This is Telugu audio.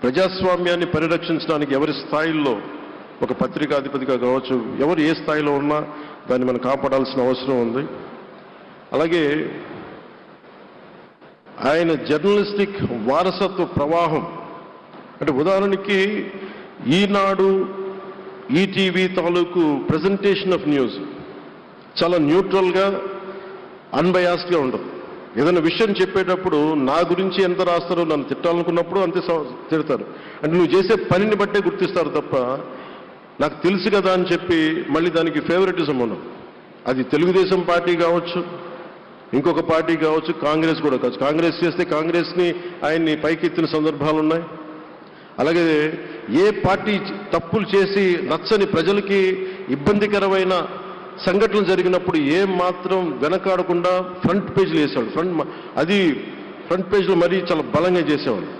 ప్రజాస్వామ్యాన్ని పరిరక్షించడానికి ఎవరి స్థాయిల్లో ఒక పత్రికాధిపతిగా కావచ్చు, ఎవరు ఏ స్థాయిలో ఉన్నా దాన్ని మనం కాపాడాల్సిన అవసరం ఉంది. అలాగే ఆయన జర్నలిస్టిక్ వారసత్వ ప్రవాహం అంటే ఉదాహరణకి ఈనాడు, ఈటీవీ తాలూకు ప్రజెంటేషన్ ఆఫ్ న్యూస్ చాలా న్యూట్రల్గా, అన్బయాస్డ్గా ఉండదు. ఏదైనా విషయం చెప్పేటప్పుడు నా గురించి ఎంత రాస్తారో, నన్ను తిట్టాలనుకున్నప్పుడు అంతే తిడతారు. అంటే నువ్వు చేసే పనిని బట్టే గుర్తిస్తారు తప్ప నాకు తెలుసు కదా అని చెప్పి మళ్ళీ దానికి ఫేవరెటిజం ఉండదు. అది తెలుగుదేశం పార్టీ కావచ్చు, ఇంకొక పార్టీ కావచ్చు, కాంగ్రెస్ కూడా కావచ్చు. కాంగ్రెస్ చేస్తే కాంగ్రెస్ని ఆయన్ని పైకెత్తిన సందర్భాలు ఉన్నాయి. అలాగే ఏ పార్టీ తప్పులు చేసి నచ్చని ప్రజలకి ఇబ్బందికరమైన సంఘటనలు జరిగినప్పుడు ఏం మాత్రం వెనకాడకుండా ఫ్రంట్ పేజీలు వేసేవాడు. ఫ్రంట్ పేజీలో మరీ చాలా బలంగా చేసేవాడు.